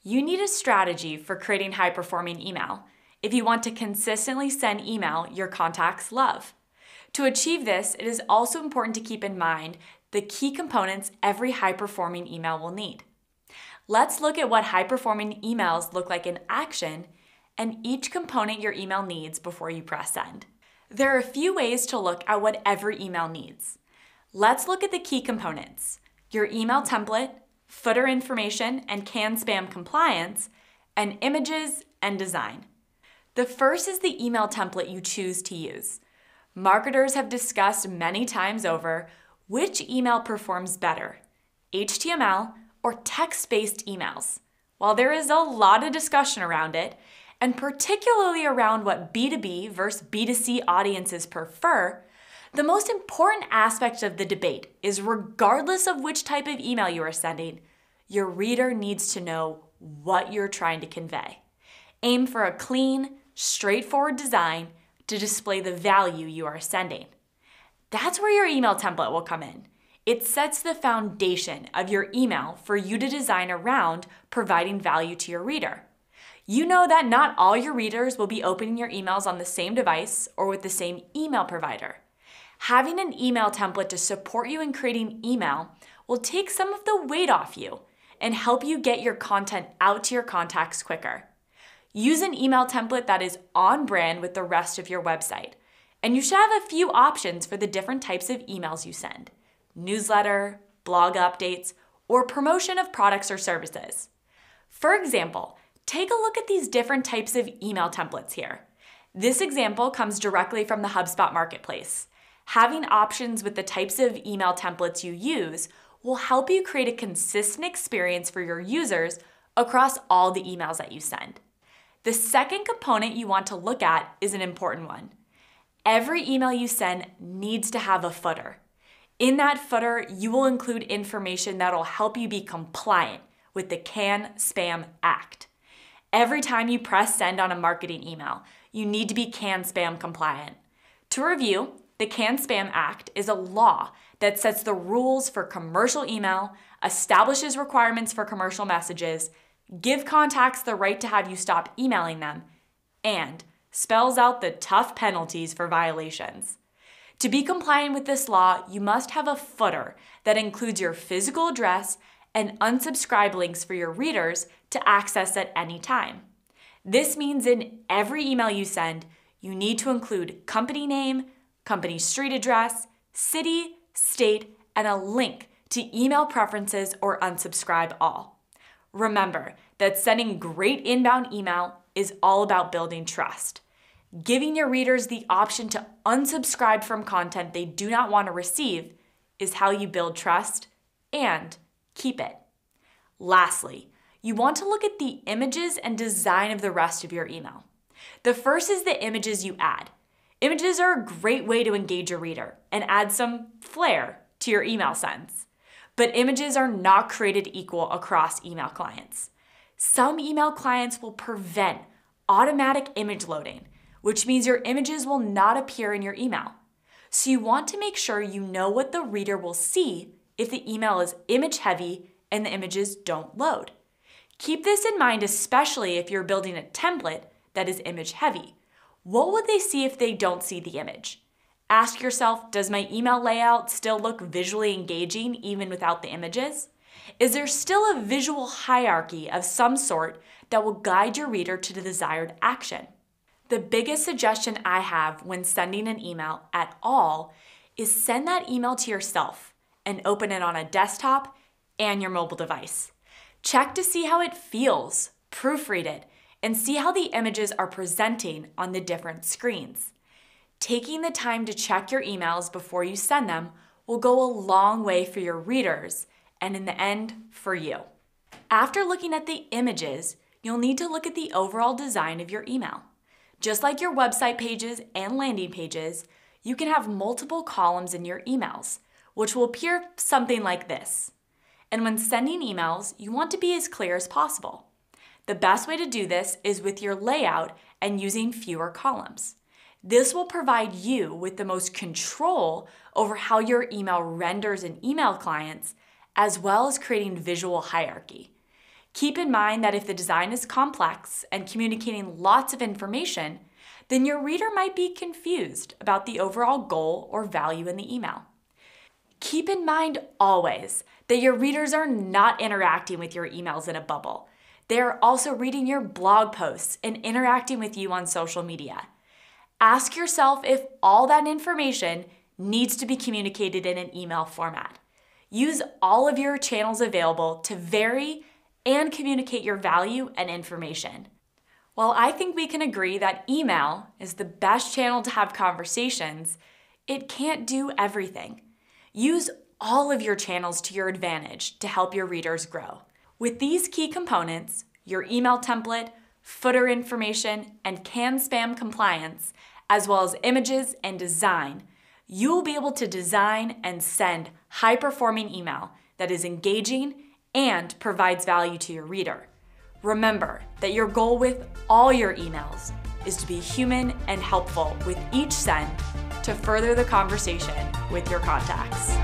You need a strategy for creating high-performing email if you want to consistently send email your contacts love. To achieve this, it is also important to keep in mind the key components every high-performing email will need. Let's look at what high-performing emails look like in action and each component your email needs before you press send. There are a few ways to look at what every email needs. Let's look at the key components: your email template, footer information and CAN-SPAM compliance, and images and design. The first is the email template you choose to use. Marketers have discussed many times over which email performs better, HTML or text-based emails. While there is a lot of discussion around it, and particularly around what B2B versus B2C audiences prefer, the most important aspect of the debate is regardless of which type of email you are sending, your reader needs to know what you're trying to convey. Aim for a clean, straightforward design to display the value you are sending. That's where your email template will come in. It sets the foundation of your email for you to design around providing value to your reader. You know that not all your readers will be opening your emails on the same device or with the same email provider. Having an email template to support you in creating email will take some of the weight off you and help you get your content out to your contacts quicker. Use an email template that is on brand with the rest of your website, and you should have a few options for the different types of emails you send: newsletter, blog updates, or promotion of products or services. For example, take a look at these different types of email templates here. This example comes directly from the HubSpot marketplace. Having options with the types of email templates you use will help you create a consistent experience for your users across all the emails that you send. The second component you want to look at is an important one. Every email you send needs to have a footer. In that footer, you will include information that will help you be compliant with the CAN-SPAM Act. Every time you press send on a marketing email, you need to be CAN-SPAM compliant. To review, the CAN-SPAM Act is a law that sets the rules for commercial email, establishes requirements for commercial messages, give contacts the right to have you stop emailing them, and spells out the tough penalties for violations. To be compliant with this law, you must have a footer that includes your physical address and unsubscribe links for your readers to access at any time. This means in every email you send, you need to include company name, company street address, city, state, and a link to email preferences or unsubscribe all. Remember that sending great inbound email is all about building trust. Giving your readers the option to unsubscribe from content they do not want to receive is how you build trust and keep it. Lastly, you want to look at the images and design of the rest of your email. The first is the images you add. Images are a great way to engage your reader and add some flair to your email sends. But images are not created equal across email clients. Some email clients will prevent automatic image loading, which means your images will not appear in your email. So you want to make sure you know what the reader will see if the email is image heavy and the images don't load. Keep this in mind, especially if you're building a template that is image heavy. What would they see if they don't see the image? Ask yourself, does my email layout still look visually engaging even without the images? Is there still a visual hierarchy of some sort that will guide your reader to the desired action? The biggest suggestion I have when sending an email at all is send that email to yourself and open it on a desktop and your mobile device. Check to see how it feels, proofread it, and see how the images are presenting on the different screens. Taking the time to check your emails before you send them will go a long way for your readers and in the end, for you. After looking at the images, you'll need to look at the overall design of your email. Just like your website pages and landing pages, you can have multiple columns in your emails, which will appear something like this. And when sending emails, you want to be as clear as possible. The best way to do this is with your layout and using fewer columns. This will provide you with the most control over how your email renders in email clients, as well as creating visual hierarchy. Keep in mind that if the design is complex and communicating lots of information, then your reader might be confused about the overall goal or value in the email. Keep in mind always that your readers are not interacting with your emails in a bubble. They are also reading your blog posts and interacting with you on social media. Ask yourself if all that information needs to be communicated in an email format. Use all of your channels available to vary and communicate your value and information. While I think we can agree that email is the best channel to have conversations, it can't do everything. Use all of your channels to your advantage to help your readers grow. With these key components, your email template, footer information, and canned spam compliance, as well as images and design, you will be able to design and send high-performing email that is engaging and provides value to your reader. Remember that your goal with all your emails is to be human and helpful with each send to further the conversation with your contacts.